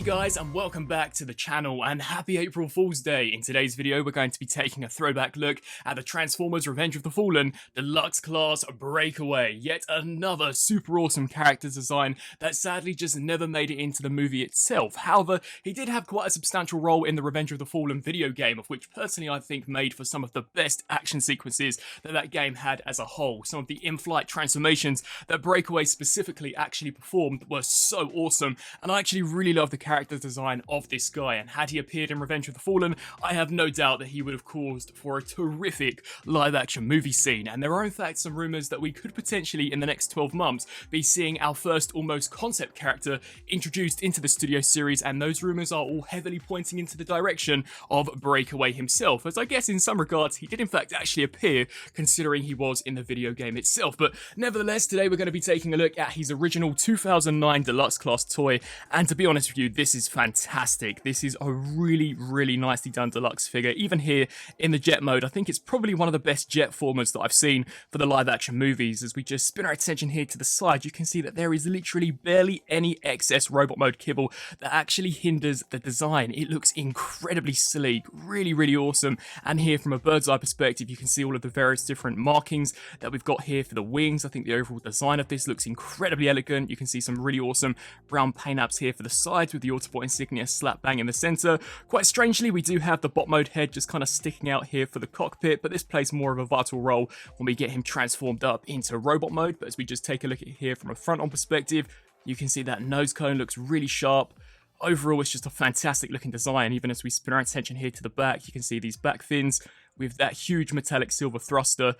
guys, and welcome back to the channel, and happy April Fool's Day. In today's video we're going to be taking a throwback look at the Transformers Revenge of the Fallen Deluxe Class Breakaway. Yet another super awesome character design that sadly just never made it into the movie itself. However, he did have quite a substantial role in the Revenge of the Fallen video game, of which personally I think made for some of the best action sequences that game had as a whole. Some of the in-flight transformations that Breakaway specifically actually performed were so awesome, and I actually really love the character design of this guy, and had he appeared in Revenge of the Fallen, I have no doubt that he would have caused for a terrific live-action movie scene. And there are in fact some rumours that we could potentially, in the next 12 months, be seeing our first almost concept character introduced into the studio series, and those rumours are all heavily pointing into the direction of Breakaway himself, as I guess in some regards he did in fact actually appear, considering he was in the video game itself. But nevertheless, today we're going to be taking a look at his original 2009 Deluxe Class toy, and to be honest with you, this is fantastic. This is a really nicely done deluxe figure. Even here in the jet mode, I think it's probably one of the best jet formers that I've seen for the live action movies. As we just spin our attention here to the side, you can see that there is literally barely any excess robot mode kibble that actually hinders the design. It looks incredibly sleek, really awesome. And here from a bird's eye perspective, you can see all of the various different markings that we've got here for the wings. I think the overall design of this looks incredibly elegant. You can see some really awesome brown paint apps here for the sides with the Autobot insignia slap bang in the center. Quite strangely, we do have the bot mode head just kind of sticking out here for the cockpit, but this plays more of a vital role when we get him transformed up into robot mode. But as we just take a look at here from a front on perspective, you can see that nose cone looks really sharp. Overall, it's just a fantastic looking design. Even as we spin our attention here to the back, you can see these back fins with that huge metallic silver thruster.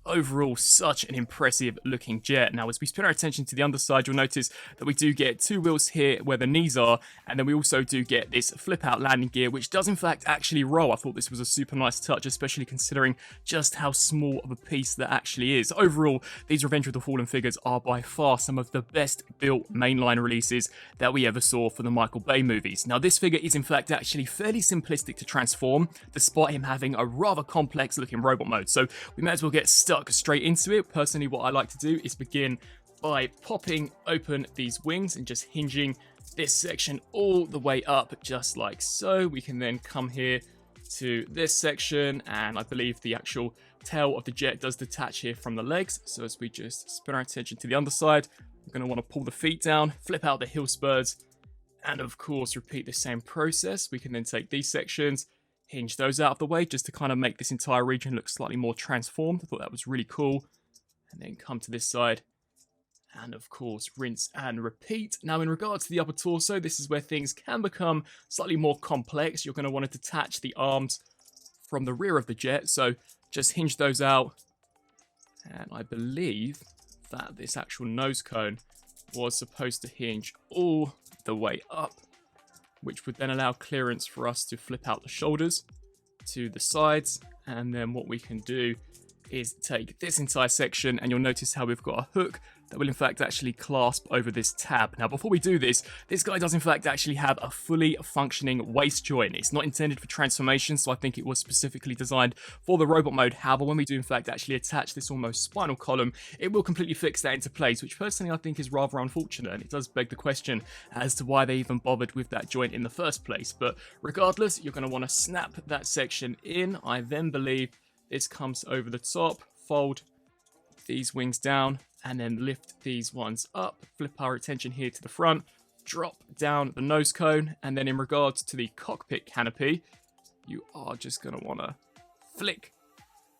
Overall, such an impressive looking jet. Now, as we spin our attention to the underside, you'll notice that we do get two wheels here where the knees are, and then we also do get this flip out landing gear, which does in fact actually roll. I thought this was a super nice touch, especially considering just how small of a piece that actually is. Overall, these Revenge of the Fallen figures are by far some of the best built mainline releases that we ever saw for the Michael Bay movies. Now, this figure is in fact actually fairly simplistic to transform, despite him having a rather complex looking robot mode. So we may as well get stuck straight into it. Personally, what I like to do is begin by popping open these wings and just hinging this section all the way up, just like so. We can then come here to this section, and I believe the actual tail of the jet does detach here from the legs. So as we just spin our attention to the underside, we're going to want to pull the feet down, flip out the heel spurs, and of course repeat the same process. We can then take these sections, hinge those out of the way just to kind of make this entire region look slightly more transformed. I thought that was really cool. And then come to this side and of course rinse and repeat. Now, in regards to the upper torso, this is where things can become slightly more complex. You're going to want to detach the arms from the rear of the jet, so just hinge those out. And I believe that this actual nose cone was supposed to hinge all the way up, which would then allow clearance for us to flip out the shoulders to the sides. And then what we can do is take this entire section, and you'll notice how we've got a hook that will in fact actually clasp over this tab. Now, before we do this, this guy does in fact actually have a fully functioning waist joint. It's not intended for transformation, so I think it was specifically designed for the robot mode. However, when we do in fact actually attach this almost spinal column, it will completely fix that into place, which personally I think is rather unfortunate, and it does beg the question as to why they even bothered with that joint in the first place. But regardless, you're going to want to snap that section in. I then believe this comes over the top, fold these wings down, and then lift these ones up, flip our attention here to the front, drop down the nose cone, and then in regards to the cockpit canopy, you are just going to want to flick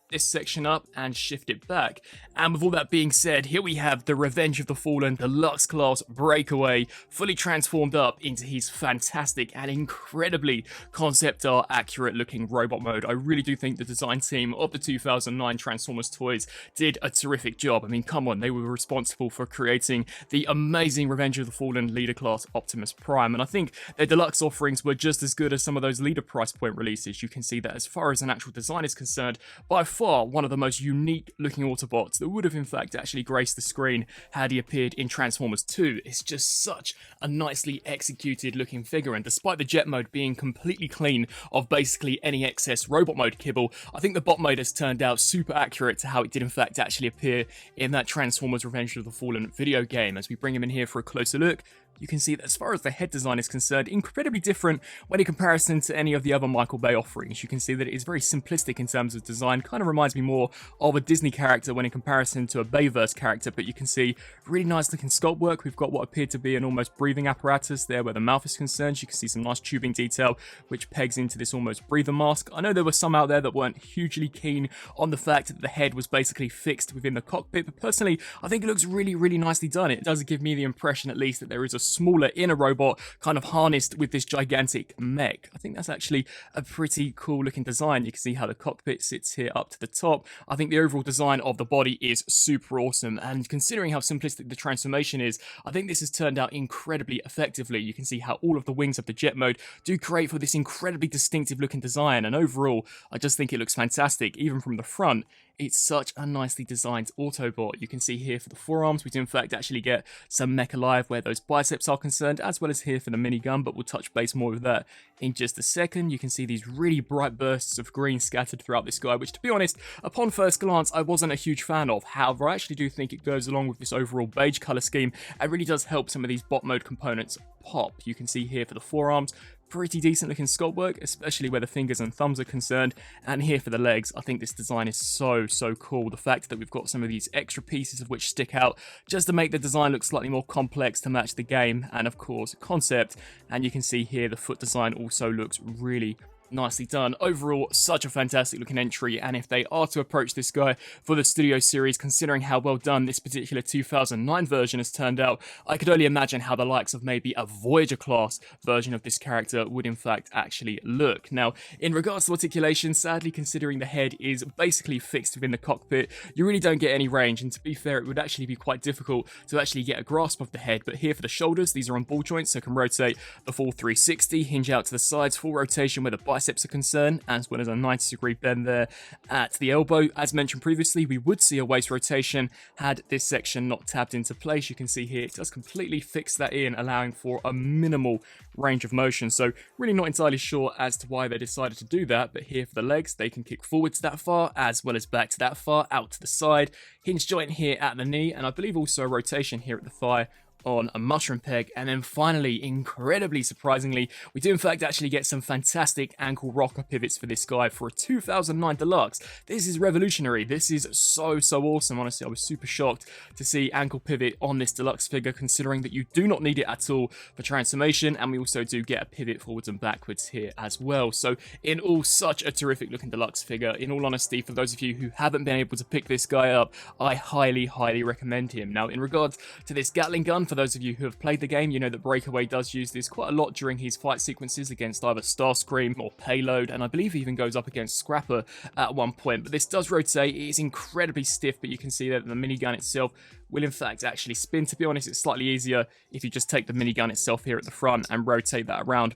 this section up and shift it back. And with all that being said, here we have the Revenge of the Fallen Deluxe Class Breakaway, fully transformed up into his fantastic and incredibly concept art accurate looking robot mode. I really do think the design team of the 2009 Transformers toys did a terrific job. I mean, come on, they were responsible for creating the amazing Revenge of the Fallen Leader Class Optimus Prime, and I think their deluxe offerings were just as good as some of those leader price point releases. You can see that as far as an actual design is concerned, by far one of the most unique looking Autobots that would have in fact actually graced the screen had he appeared in Transformers 2. It's just such a nicely executed looking figure, and despite the jet mode being completely clean of basically any excess robot mode kibble, I think the bot mode has turned out super accurate to how it did in fact actually appear in that Transformers Revenge of the Fallen video game. As we bring him in here for a closer look, you can see that as far as the head design is concerned, incredibly different when in comparison to any of the other Michael Bay offerings. You can see that it is very simplistic in terms of design, kind of reminds me more of a Disney character when in comparison to a Bayverse character, but you can see really nice looking sculpt work. We've got what appeared to be an almost breathing apparatus there where the mouth is concerned. You can see some nice tubing detail which pegs into this almost breather mask. I know there were some out there that weren't hugely keen on the fact that the head was basically fixed within the cockpit, but personally I think it looks really nicely done. It does give me the impression at least that there is a smaller inner robot kind of harnessed with this gigantic mech. I think that's actually a pretty cool looking design. You can see how the cockpit sits here up to the top. I think the overall design of the body is super awesome, and considering how simplistic the transformation is, I think this has turned out incredibly effectively. You can see how all of the wings of the jet mode do create for this incredibly distinctive looking design, and overall I just think it looks fantastic. Even from the front, it's such a nicely designed Autobot. You can see here for the forearms, we do in fact actually get some mech alive where those biceps are concerned, as well as here for the minigun, but we'll touch base more with that in just a second. You can see these really bright bursts of green scattered throughout this guy, which to be honest, upon first glance, I wasn't a huge fan of. However, I actually do think it goes along with this overall beige color scheme and really does help some of these bot mode components pop. You can see here for the forearms, pretty decent looking sculpt work, especially where the fingers and thumbs are concerned. And here for the legs, I think this design is so cool. The fact that we've got some of these extra pieces of which stick out just to make the design look slightly more complex to match the game and of course concept. And you can see here the foot design also looks really nicely done. Overall, such a fantastic looking entry, and if they are to approach this guy for the studio series, considering how well done this particular 2009 version has turned out, I could only imagine how the likes of maybe a Voyager class version of this character would in fact actually look. Now, in regards to articulation, sadly considering the head is basically fixed within the cockpit, you really don't get any range, and to be fair, it would actually be quite difficult to actually get a grasp of the head. But here for the shoulders, these are on ball joints, so can rotate the full 360, hinge out to the sides, full rotation where the biceps are concerned, as well as a 90-degree bend there at the elbow. As mentioned previously, we would see a waist rotation had this section not tabbed into place. You can see here it does completely fix that in, allowing for a minimal range of motion. So really not entirely sure as to why they decided to do that, but here for the legs, they can kick forwards that far as well as back to that far, out to the side, hinge joint here at the knee, and I believe also a rotation here at the thigh on a mushroom peg. And then finally, incredibly surprisingly, we do in fact actually get some fantastic ankle rocker pivots for this guy for a 2009 Deluxe. This is revolutionary. This is so awesome. Honestly, I was super shocked to see ankle pivot on this Deluxe figure, considering that you do not need it at all for transformation, and we also do get a pivot forwards and backwards here as well. So in all, such a terrific looking Deluxe figure. In all honesty, for those of you who haven't been able to pick this guy up, I highly recommend him. Now, in regards to this Gatling gun, for those of you who have played the game, you know that Breakaway does use this quite a lot during his fight sequences against either Starscream or Payload, and I believe he even goes up against Scrapper at one point. But this does rotate. It is incredibly stiff, but you can see that the minigun itself will in fact actually spin. To be honest, it's slightly easier if you just take the minigun itself here at the front and rotate that around.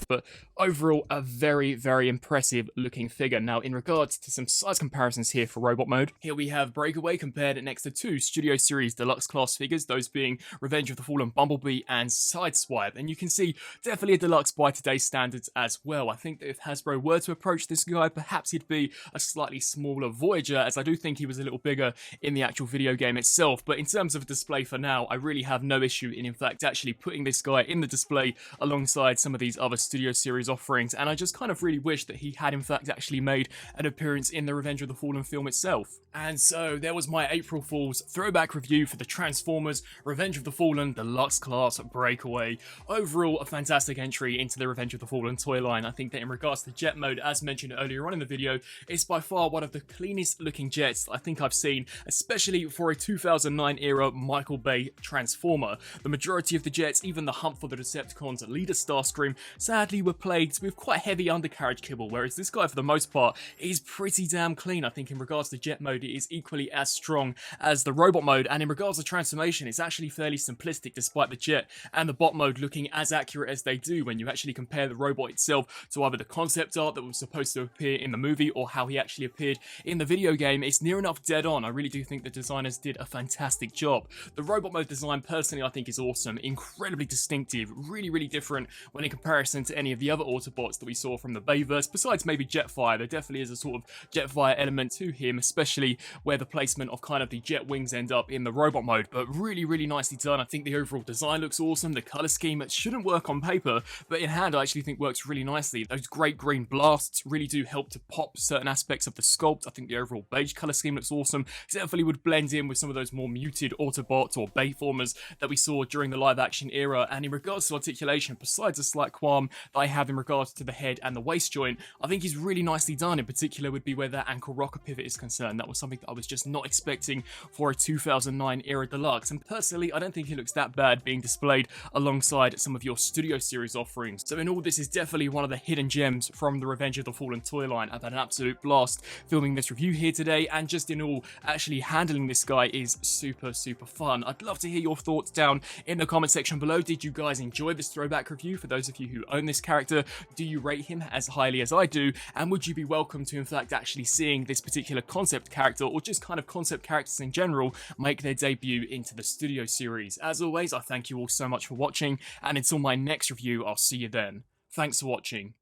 But overall, a very impressive looking figure. Now, in regards to some size comparisons here for robot mode, here we have Breakaway compared next to two Studio Series Deluxe class figures, those being Revenge of the Fallen Bumblebee and Sideswipe. And you can see definitely a Deluxe by today's standards as well. I think that if Hasbro were to approach this guy, perhaps he'd be a slightly smaller Voyager, as I do think he was a little bigger in the actual video game itself. But in terms of display for now, I really have no issue in fact actually putting this guy in the display alongside some of these other Studio Series offerings, and I just kind of really wish that he had in fact actually made an appearance in the Revenge of the Fallen film itself. And so there was my April Fool's throwback review for the Transformers Revenge of the Fallen Deluxe Class Breakaway. Overall, a fantastic entry into the Revenge of the Fallen toy line. I think that in regards to jet mode, as mentioned earlier on in the video, it's by far one of the cleanest looking jets I think I've seen, especially for a 2009 era Michael Bay Transformer. The majority of the jets, even the hump for the Decepticons leader Starscream, sadly were plagued with quite heavy undercarriage kibble, whereas this guy for the most part is pretty damn clean. I think in regards to jet mode, it is equally as strong as the robot mode, and in regards to transformation, it's actually fairly simplistic despite the jet and the bot mode looking as accurate as they do when you actually compare the robot itself to either the concept art that was supposed to appear in the movie or how he actually appeared in the video game. It's near enough dead on. I really do think the designers did a fantastic job. The robot mode design personally I think is awesome, incredibly distinctive, really different when in comparison to any of the other Autobots that we saw from the Bayverse, besides maybe Jetfire. There definitely is a sort of Jetfire element to him, especially where the placement of kind of the jet wings end up in the robot mode, but really, really nicely done. I think the overall design looks awesome. The color scheme, it shouldn't work on paper, but in hand I actually think works really nicely. Those great green blasts really do help to pop certain aspects of the sculpt. I think the overall beige color scheme looks awesome. Definitely would blend in with some of those more muted Autobots or Bayformers that we saw during the live action era. And in regards to articulation, besides a slight qualm that I have in regards to the head and the waist joint, I think he's really nicely done. In particular would be where that ankle rocker pivot is concerned. That was something that I was just not expecting for a 2009 era Deluxe, and personally I don't think he looks that bad being displayed alongside some of your Studio Series offerings. So in all, this is definitely one of the hidden gems from the Revenge of the Fallen toy line. I've had an absolute blast filming this review here today, and just in all, actually handling this guy is super fun. I'd love to hear your thoughts down in the comment section below. Did you guys enjoy this throwback review? For those of you who own this character, do you rate him as highly as I do? And would you be welcome to in fact actually seeing this particular concept character, or just kind of concept characters in general, make their debut into the Studio Series? As always, I thank you all so much for watching, and until my next review, I'll see you then. Thanks for watching.